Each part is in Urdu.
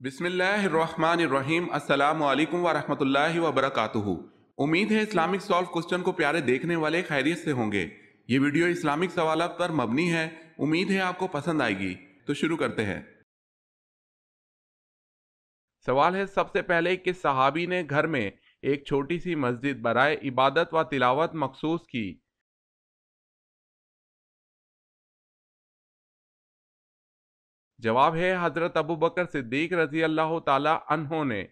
بسم اللہ الرحمن الرحیم، السلام علیکم ورحمۃ اللہ وبرکاتہ۔ امید ہے اسلامک سالو کوسچن کو پیارے دیکھنے والے خیریت سے ہوں گے۔ یہ ویڈیو اسلامک سوالات پر مبنی ہے، امید ہے آپ کو پسند آئے گی۔ تو شروع کرتے ہیں۔ سوال ہے، سب سے پہلے کس صحابی نے گھر میں ایک چھوٹی سی مسجد برائے عبادت و تلاوت مخصوص کی؟ جواب ہے حضرت ابوبکر صدیق رضی اللہ تعالی عنہ نے۔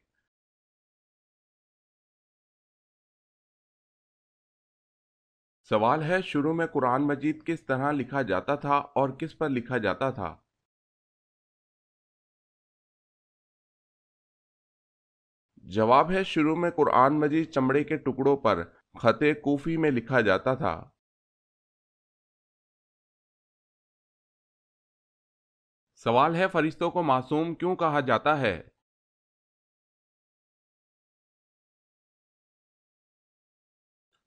سوال ہے، شروع میں قرآن مجید کس طرح لکھا جاتا تھا اور کس پر لکھا جاتا تھا؟ جواب ہے، شروع میں قرآن مجید چمڑے کے ٹکڑوں پر خط کوفی میں لکھا جاتا تھا۔ سوال ہے، فرشتوں کو معصوم کیوں کہا جاتا ہے؟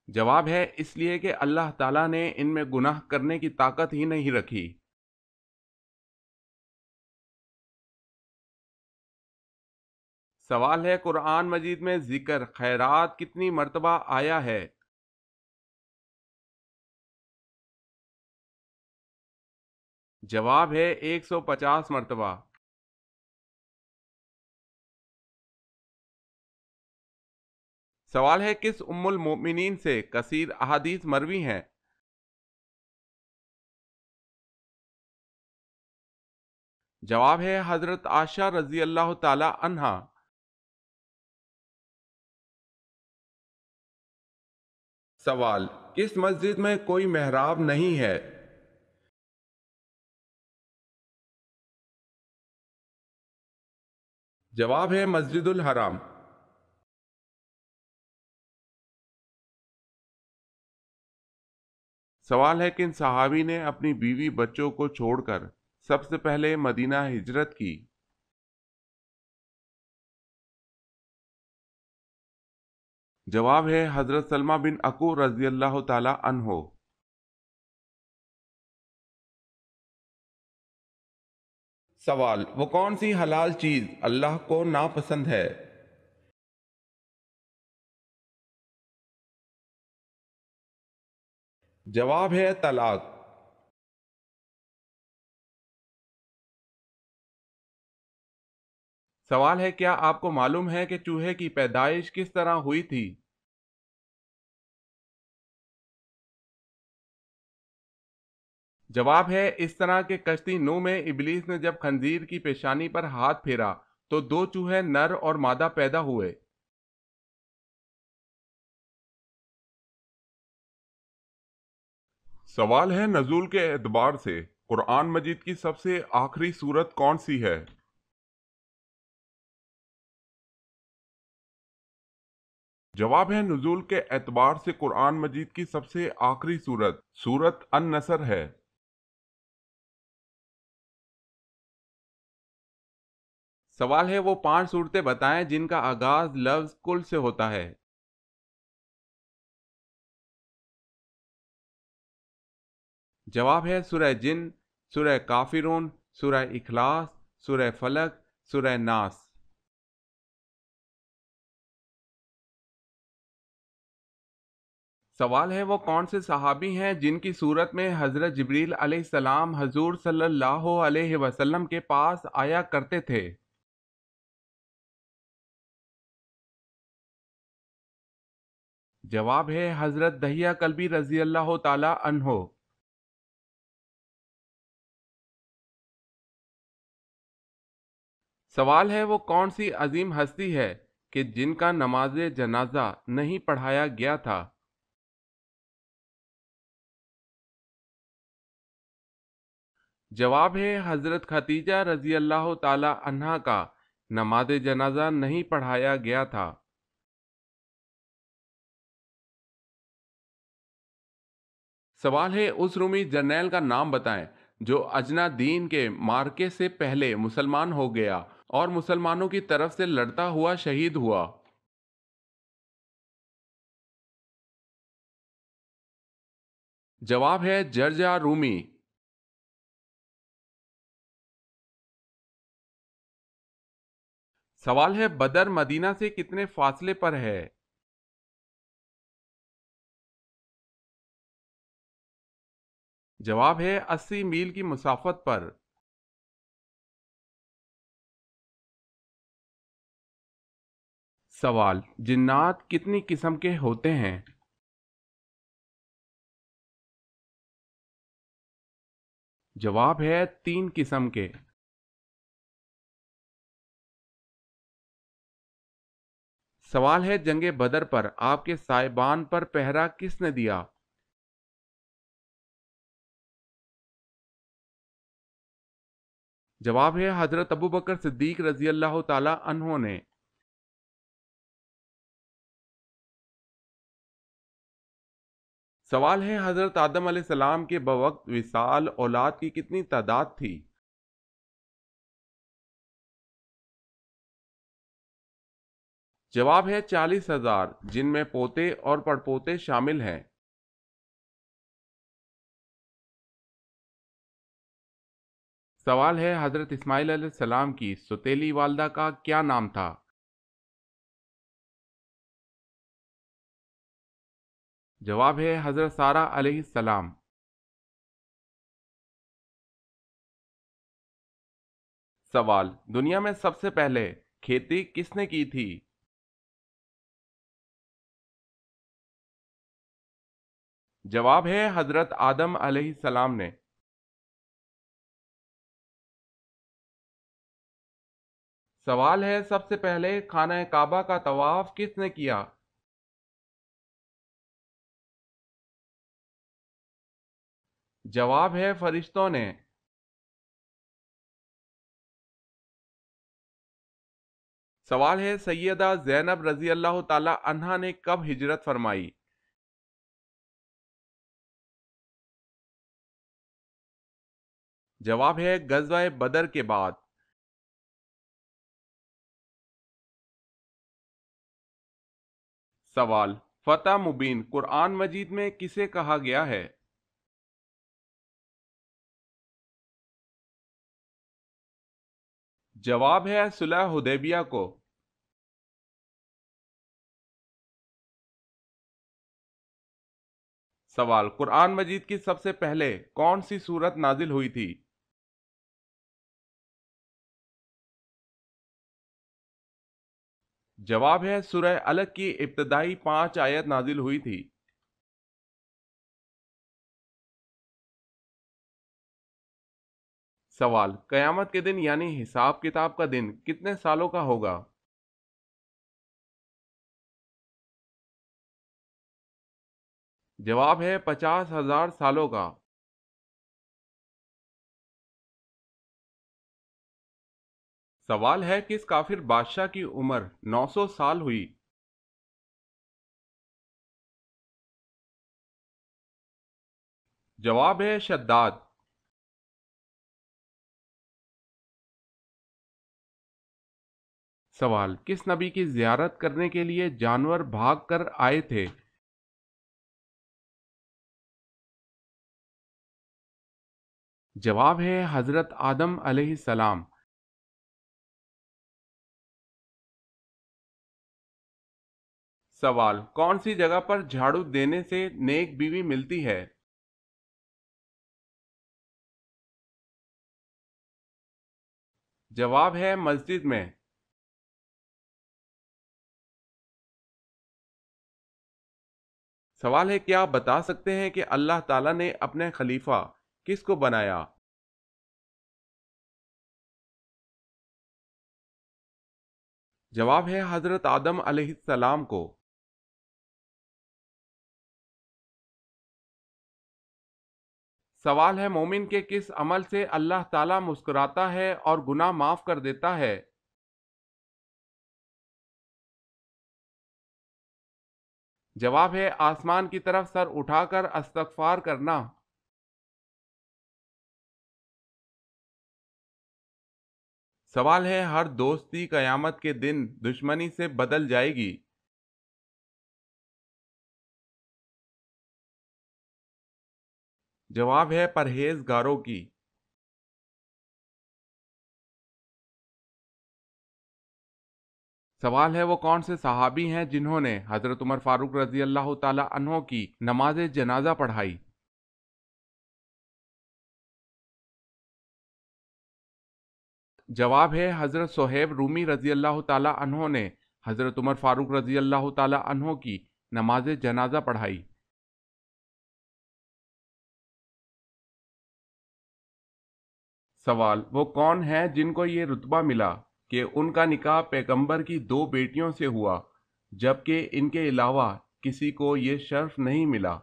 جواب ہے، اس لیے کہ اللہ تعالیٰ نے ان میں گناہ کرنے کی طاقت ہی نہیں رکھی۔ سوال ہے، قرآن مجید میں ذکر خیرات کتنی مرتبہ آیا ہے؟ جواب ہے 150 مرتبہ۔ سوال ہے، کس ام المؤمنین سے کثیر احادیث مروی ہیں؟ جواب ہے حضرت عائشہ رضی اللہ تعالی عنہا۔ سوال، کس مسجد میں کوئی محراب نہیں ہے؟ جواب ہے مسجد الحرام۔ سوال ہے، کن صحابی نے اپنی بیوی بچوں کو چھوڑ کر سب سے پہلے مدینہ ہجرت کی؟ جواب ہے حضرت سلمہ بن اکو رضی اللہ تعالی عنہ۔ سوال، وہ کون سی حلال چیز اللہ کو ناپسند ہے؟ جواب ہے طلاق۔ سوال ہے، کیا آپ کو معلوم ہے کہ چوہے کی پیدائش کس طرح ہوئی تھی؟ جواب ہے، اس طرح کہ کشتی نو میں ابلیس نے جب خنزیر کی پیشانی پر ہاتھ پھیرا تو دو چوہے نر اور مادہ پیدا ہوئے۔ سوال ہے، نزول کے اعتبار سے قرآن مجید کی سب سے آخری سورت کون سی ہے؟ جواب ہے، نزول کے اعتبار سے قرآن مجید کی سب سے آخری سورت سورت النصر ہے۔ سوال ہے، وہ 5 صورتیں بتائیں جن کا آغاز لفظ کل سے ہوتا ہے۔ جواب ہے سورہ جن، سورہ کافرون، سورہ اخلاص، سورہ فلق، سورہ ناس۔ سوال ہے، وہ کون سے صحابی ہیں جن کی صورت میں حضرت جبریل علیہ السلام حضور صلی اللہ علیہ وسلم کے پاس آیا کرتے تھے؟ جواب ہے حضرت دحیہ کلبی رضی اللہ تعالی عنہ۔ سوال ہے، وہ کون سی عظیم ہستی ہے کہ جن کا نماز جنازہ نہیں پڑھایا گیا تھا؟ جواب ہے حضرت خدیجہ رضی اللہ تعالی عنہا کا نماز جنازہ نہیں پڑھایا گیا تھا۔ سوال ہے، اس رومی جرنیل کا نام بتائیں جو اجنا دین کے مارکے سے پہلے مسلمان ہو گیا اور مسلمانوں کی طرف سے لڑتا ہوا شہید ہوا۔ جواب ہے جرجا رومی۔ سوال ہے بدر مدینہ سے کتنے فاصلے پر ہے؟ جواب ہے 80 میل کی مسافت پر۔ سوال جنات کتنی قسم کے ہوتے ہیں؟ جواب ہے 3 قسم کے۔ سوال ہے جنگ بدر پر آپ کے صاحبان پر پہرا کس نے دیا؟ جواب ہے حضرت ابوبکر صدیق رضی اللہ تعالی عنہ نے۔ سوال ہے حضرت آدم علیہ السلام کے بوقت وصال اولاد کی کتنی تعداد تھی؟ جواب ہے 40,000، جن میں پوتے اور پڑپوتے شامل ہیں۔ سوال ہے حضرت اسماعیل علیہ السلام کی سوتیلی والدہ کا کیا نام تھا؟ جواب ہے حضرت سارہ علیہ السلام۔ سوال دنیا میں سب سے پہلے کھیتی کس نے کی تھی؟ جواب ہے حضرت آدم علیہ السلام نے۔ سوال ہے سب سے پہلے خانہ کعبہ کا طواف کس نے کیا؟ جواب ہے فرشتوں نے۔ سوال ہے سیدہ زینب رضی اللہ تعالی عنہا نے کب ہجرت فرمائی؟ جواب ہے غزوہ بدر کے بعد۔ سوال فتح مبین قرآن مجید میں کسے کہا گیا ہے؟ جواب ہے صلح حدیبیہ کو۔ سوال قرآن مجید کی سب سے پہلے کون سی سورت نازل ہوئی تھی؟ جواب ہے سورہ علق کی ابتدائی 5 آیت نازل ہوئی تھی۔ سوال قیامت کے دن یعنی حساب کتاب کا دن کتنے سالوں کا ہوگا؟ جواب ہے 50,000 سالوں کا۔ سوال ہے کس کافر بادشاہ کی عمر 900 سال ہوئی؟ جواب ہے شداد۔ سوال کس نبی کی زیارت کرنے کے لیے جانور بھاگ کر آئے تھے؟ جواب ہے حضرت آدم علیہ السلام۔ سوال کون سی جگہ پر جھاڑو دینے سے نیک بیوی ملتی ہے؟ جواب ہے مسجد میں۔ سوال ہے کیا آپ بتا سکتے ہیں کہ اللہ تعالیٰ نے اپنے خلیفہ کس کو بنایا؟ جواب ہے حضرت آدم علیہ السلام کو۔ سوال ہے مومن کے کس عمل سے اللہ تعالیٰ مسکراتا ہے اور گناہ معاف کر دیتا ہے؟ جواب ہے آسمان کی طرف سر اٹھا کر استغفار کرنا۔ سوال ہے ہر دوستی قیامت کے دن دشمنی سے بدل جائے گی۔ جواب ہے پرہیزگاروں کی۔ سوال ہے وہ کون سے صحابی ہیں جنہوں نے حضرت عمر فاروق رضی اللہ تعالی عنہ کی نماز جنازہ پڑھائی؟ جواب ہے حضرت صہیب رومی رضی اللہ تعالی عنہ نے حضرت عمر فاروق رضی اللہ تعالی عنہ کی نماز جنازہ پڑھائی۔ سوال وہ کون ہیں جن کو یہ رتبہ ملا کہ ان کا نکاح پیغمبر کی 2 بیٹیوں سے ہوا جبکہ ان کے علاوہ کسی کو یہ شرف نہیں ملا؟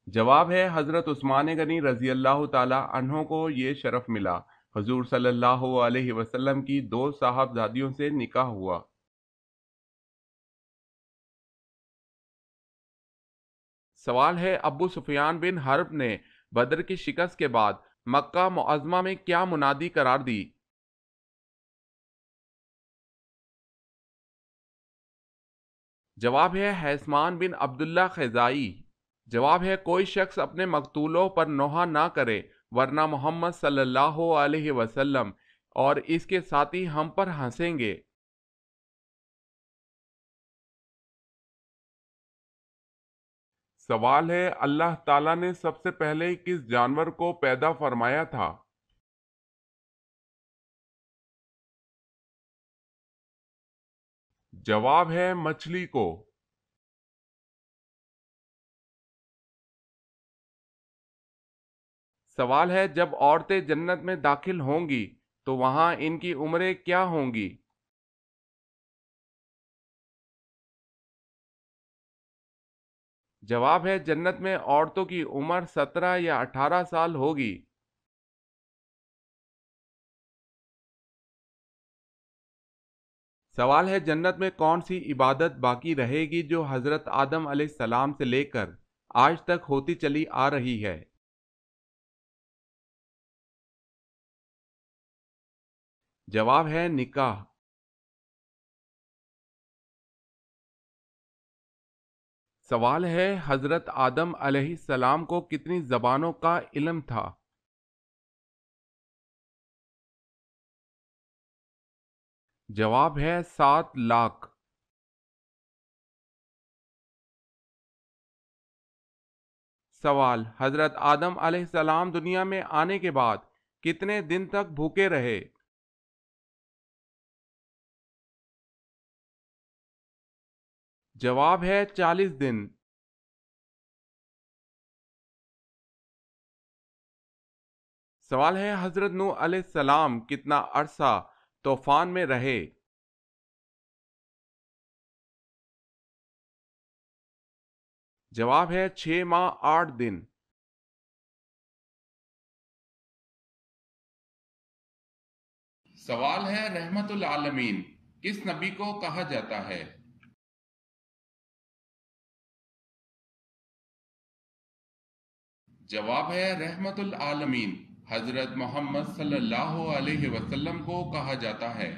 جواب ہے حضرت عثمان غنی رضی اللہ تعالی عنہ کو یہ شرف ملا۔ حضور صلی اللہ علیہ وسلم کی 2 صاحبزادیوں سے نکاح ہوا۔ سوال ہے ابو سفیان بن حرب نے بدر کی شکست کے بعد مکہ معظمہ میں کیا منادی قرار دی؟ جواب ہے حیثمان بن عبداللہ خزائی۔ جواب ہے کوئی شخص اپنے مقتولوں پر نوحہ نہ کرے ورنہ محمد صلی اللہ علیہ وسلم اور اس کے ساتھی ہم پر ہنسیں گے۔ سوال ہے اللہ تعالیٰ نے سب سے پہلے کس جانور کو پیدا فرمایا تھا؟ جواب ہے مچھلی کو۔ سوال ہے جب عورتیں جنت میں داخل ہوں گی تو وہاں ان کی عمریں کیا ہوں گی؟ جواب ہے جنت میں عورتوں کی عمر 17 یا 18 سال ہوگی۔ سوال ہے جنت میں کون سی عبادت باقی رہے گی جو حضرت آدم علیہ السلام سے لے کر آج تک ہوتی چلی آ رہی ہے؟ جواب ہے نکاح۔ سوال ہے حضرت آدم علیہ السلام کو کتنی زبانوں کا علم تھا؟ جواب ہے 7 لاکھ۔ سوال حضرت آدم علیہ السلام دنیا میں آنے کے بعد کتنے دن تک بھوکے رہے؟ جواب ہے 40 دن۔ سوال ہے حضرت نوح علیہ السلام کتنا عرصہ طوفان میں رہے؟ جواب ہے 6 ماہ 8 دن۔ سوال ہے رحمت العالمین کس نبی کو کہا جاتا ہے؟ جواب ہے رحمت العالمین حضرت محمد صلی اللہ علیہ وسلم کو کہا جاتا ہے۔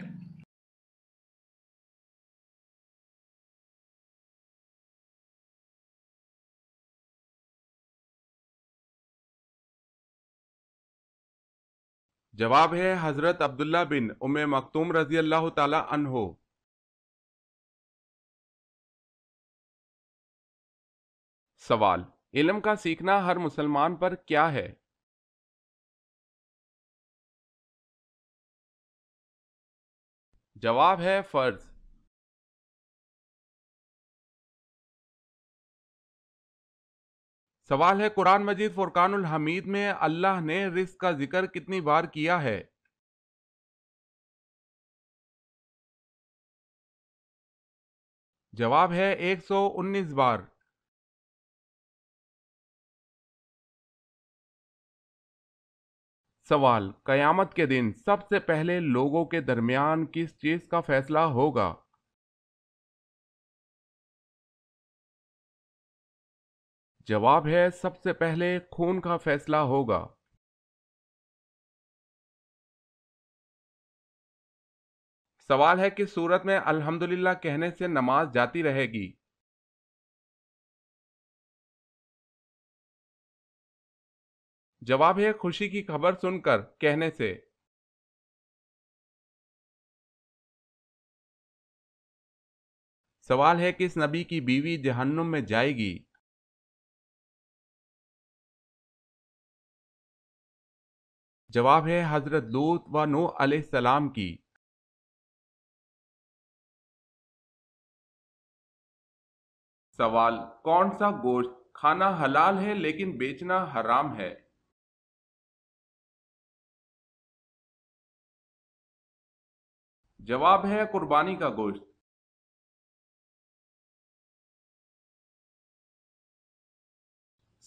جواب ہے حضرت عبداللہ بن ام مکتوم رضی اللہ تعالی عنہ۔ سوال علم کا سیکھنا ہر مسلمان پر کیا ہے؟ جواب ہے فرض۔ سوال ہے قرآن مجید فرقان الحمید میں اللہ نے رزق کا ذکر کتنی بار کیا ہے؟ جواب ہے 119 بار۔ سوال قیامت کے دن سب سے پہلے لوگوں کے درمیان کس چیز کا فیصلہ ہوگا؟ جواب ہے سب سے پہلے خون کا فیصلہ ہوگا۔ سوال ہے کس صورت میں الحمدللہ کہنے سے نماز جاتی رہے گی؟ جواب ہے خوشی کی خبر سن کر کہنے سے۔ سوال ہے کس نبی کی بیوی جہنم میں جائے گی؟ جواب ہے حضرت لوط و نوح علیہ السلام کی۔ سوال کون سا گوشت کھانا حلال ہے لیکن بیچنا حرام ہے؟ جواب ہے قربانی کا گوشت۔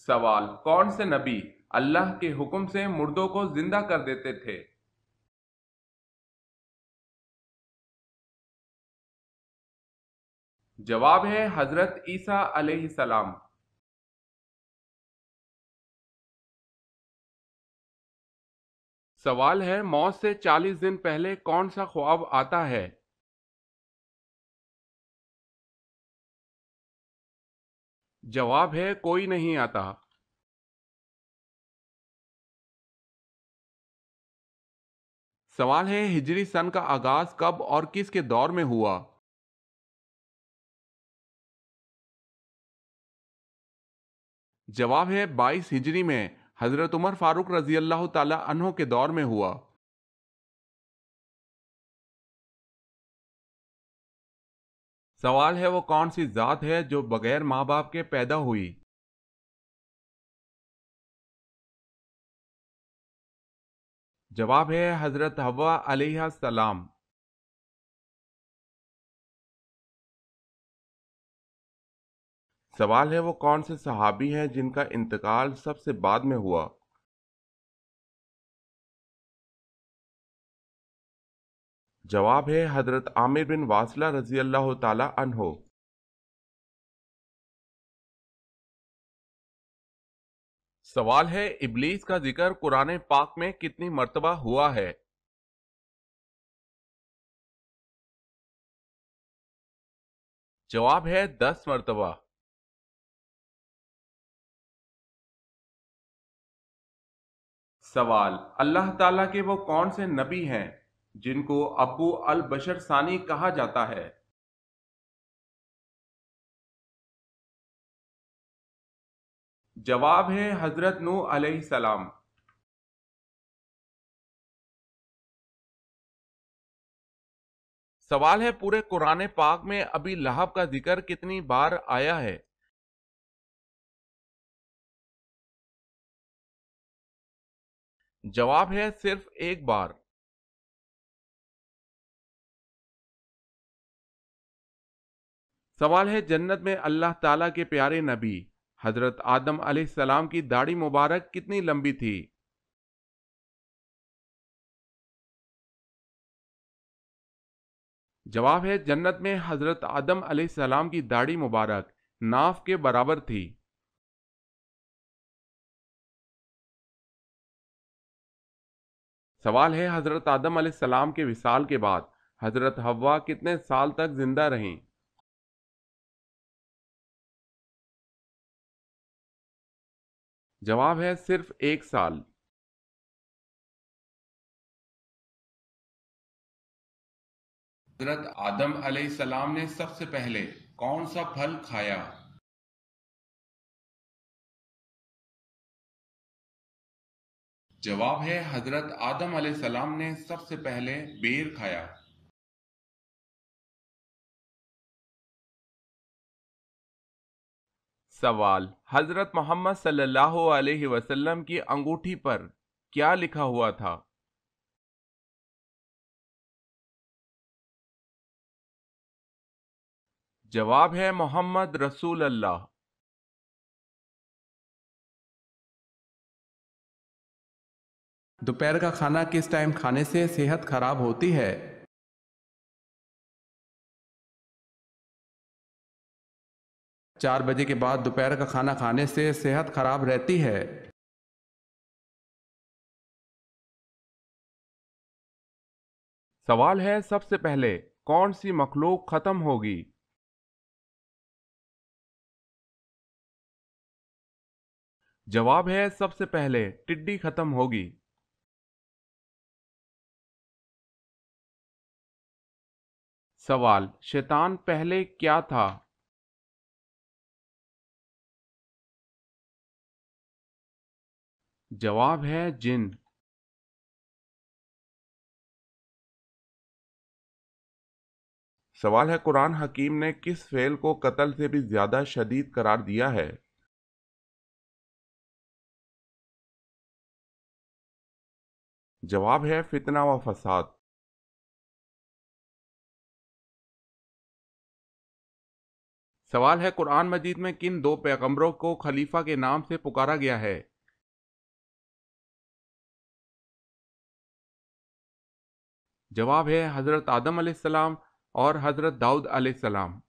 سوال کون سے نبی اللہ کے حکم سے مردوں کو زندہ کر دیتے تھے؟ جواب ہے حضرت عیسیٰ علیہ السلام۔ سوال ہے موت سے 40 دن پہلے کون سا خواب آتا ہے؟ جواب ہے کوئی نہیں آتا۔ سوال ہے ہجری سن کا آغاز کب اور کس کے دور میں ہوا؟ جواب ہے 22 ہجری میں حضرت عمر فاروق رضی اللہ تعالی عنہ کے دور میں ہوا۔ سوال ہے وہ کون سی ذات ہے جو بغیر ماں باپ کے پیدا ہوئی؟ جواب ہے حضرت حوا علیہ السلام۔ سوال ہے وہ کون سے صحابی ہیں جن کا انتقال سب سے بعد میں ہوا؟ جواب ہے حضرت عامر بن واصلہ رضی اللہ تعالی عنہ۔ سوال ہے ابلیس کا ذکر قرآن پاک میں کتنی مرتبہ ہوا ہے؟ جواب ہے 10 مرتبہ۔ سوال اللہ تعالیٰ کے وہ کون سے نبی ہیں جن کو ابو البشر ثانی کہا جاتا ہے؟ جواب ہے حضرت نوح علیہ السلام۔ سوال ہے پورے قرآن پاک میں ابی لہب کا ذکر کتنی بار آیا ہے؟ جواب ہے صرف ایک بار۔ سوال ہے جنت میں اللہ تعالیٰ کے پیارے نبی حضرت آدم علیہ السلام کی داڑھی مبارک کتنی لمبی تھی؟ جواب ہے جنت میں حضرت آدم علیہ السلام کی داڑھی مبارک ناف کے برابر تھی۔ سوال ہے حضرت آدم علیہ السلام کے وصال کے بعد حضرت حوا کتنے سال تک زندہ رہیں؟ جواب ہے صرف 1 سال۔ حضرت آدم علیہ السلام نے سب سے پہلے کون سا پھل کھایا؟ جواب ہے حضرت آدم علیہ السلام نے سب سے پہلے بیر کھایا۔ سوال حضرت محمد صلی اللہ علیہ وسلم کی انگوٹھی پر کیا لکھا ہوا تھا؟ جواب ہے محمد رسول اللہ۔ دوپہر کا کھانا کس ٹائم کھانے سے صحت خراب ہوتی ہے؟ 4 بجے کے بعد دوپہر کا کھانا کھانے سے صحت خراب رہتی ہے۔ سوال ہے سب سے پہلے کون سی مخلوق ختم ہوگی؟ جواب ہے سب سے پہلے ٹڈی ختم ہوگی۔ سوال، شیطان پہلے کیا تھا؟ جواب ہے جن۔ سوال ہے، قرآن حکیم نے کس فعل کو قتل سے بھی زیادہ شدید قرار دیا ہے؟ جواب ہے فتنہ و فساد۔ سوال ہے، قرآن مجید میں کن دو پیغمبروں کو خلیفہ کے نام سے پکارا گیا ہے؟ جواب ہے حضرت آدم علیہ السلام اور حضرت داؤد علیہ السلام۔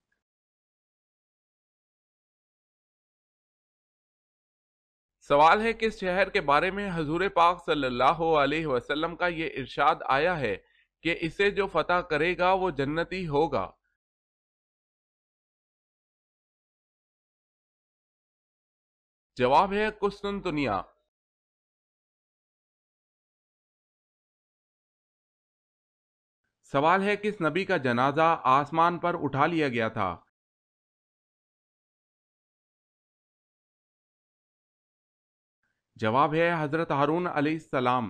سوال ہے، کس شہر کے بارے میں حضور پاک صلی اللہ علیہ وسلم کا یہ ارشاد آیا ہے کہ اسے جو فتح کرے گا وہ جنتی ہوگا؟ جواب ہے قسطنطنیہ۔ سوال ہے، کس نبی کا جنازہ آسمان پر اٹھا لیا گیا تھا؟ جواب ہے حضرت ہارون علیہ السلام۔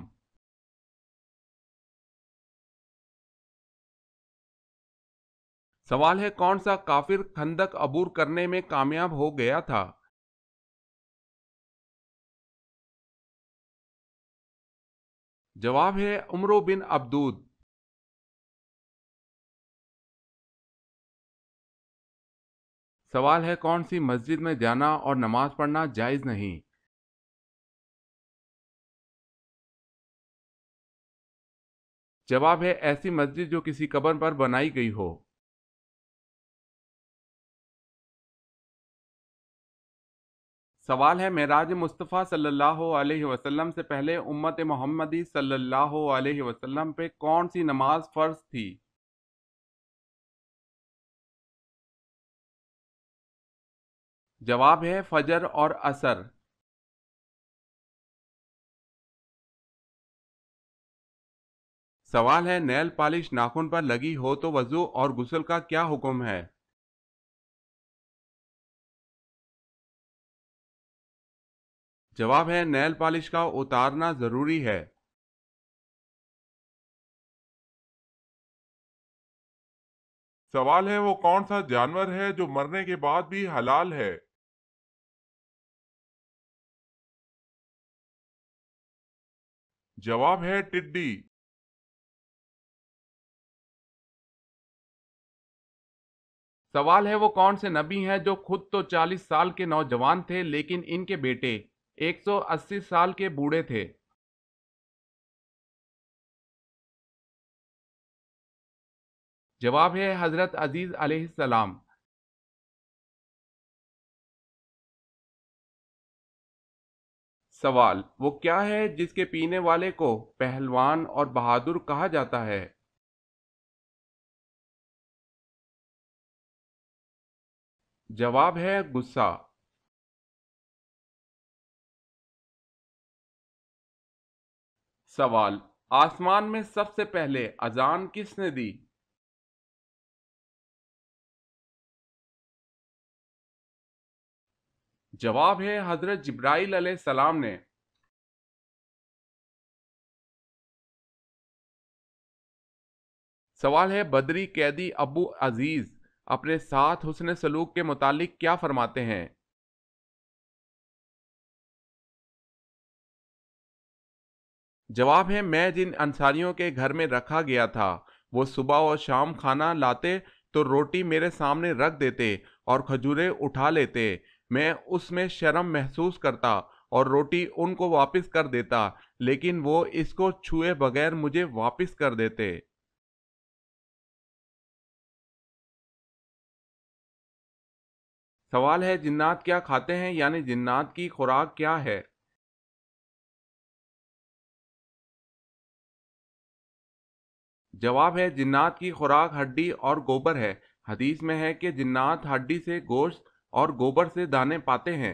سوال ہے، کون سا کافر خندق عبور کرنے میں کامیاب ہو گیا تھا؟ جواب ہے عمرو بن عبدود۔ سوال ہے، کون سی مسجد میں جانا اور نماز پڑھنا جائز نہیں؟ جواب ہے ایسی مسجد جو کسی قبر پر بنائی گئی ہو۔ سوال ہے، معراج مصطفیٰ صلی اللہ علیہ وسلم سے پہلے امت محمدی صلی اللہ علیہ وسلم پہ کون سی نماز فرض تھی؟ جواب ہے فجر اور عصر۔ سوال ہے، نیل پالش ناخن پر لگی ہو تو وضو اور غسل کا کیا حکم ہے؟ جواب ہے نیل پالش کا اتارنا ضروری ہے۔ سوال ہے، وہ کون سا جانور ہے جو مرنے کے بعد بھی حلال ہے؟ جواب ہے ٹڈی۔ سوال ہے، وہ کون سے نبی ہیں جو خود تو 40 سال کے نوجوان تھے لیکن ان کے بیٹے 180 سال کے بوڑھے تھے؟ جواب ہے حضرت عزیز علیہ السلام۔ سوال، وہ کیا ہے جس کے پینے والے کو پہلوان اور بہادر کہا جاتا ہے؟ جواب ہے غصہ۔ سوال، آسمان میں سب سے پہلے اذان کس نے دی؟ جواب ہے حضرت جبرائیل علیہ السلام نے۔ سوال ہے، بدری قیدی ابو عزیز اپنے ساتھ حسن سلوک کے متعلق کیا فرماتے ہیں؟ جواب ہے، میں جن انصاریوں کے گھر میں رکھا گیا تھا وہ صبح و شام کھانا لاتے تو روٹی میرے سامنے رکھ دیتے اور کھجوریں اٹھا لیتے، میں اس میں شرم محسوس کرتا اور روٹی ان کو واپس کر دیتا لیکن وہ اس کو چھوئے بغیر مجھے واپس کر دیتے۔ سوال ہے، جنات کیا کھاتے ہیں یعنی جنات کی خوراک کیا ہے؟ جواب ہے جنات کی خوراک ہڈی اور گوبر ہے۔ حدیث میں ہے کہ جنات ہڈی سے گوشت اور گوبر سے دانے پاتے ہیں۔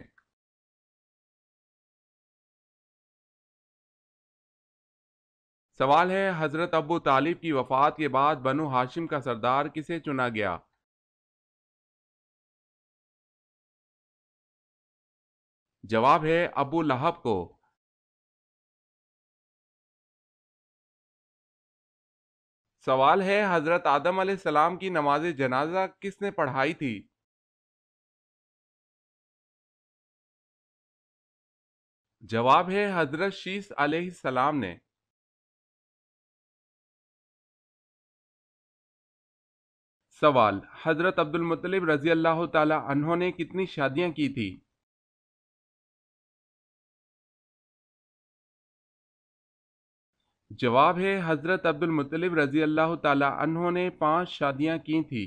سوال ہے حضرت ابو طالب کی وفات کے بعد بنو ہاشم کا سردار کسے چنا گیا؟ جواب ہے ابو لہب کو۔ سوال ہے حضرت آدم علیہ السلام کی نماز جنازہ کس نے پڑھائی تھی؟ جواب ہے حضرت شیس علیہ السلام نے۔ سوال حضرت عبد المطلب رضی اللہ تعالی عنہ نے کتنی شادیاں کی تھی؟ جواب ہے حضرت عبد المطلب رضی اللہ تعالی عنہ نے 5 شادیاں کی تھی۔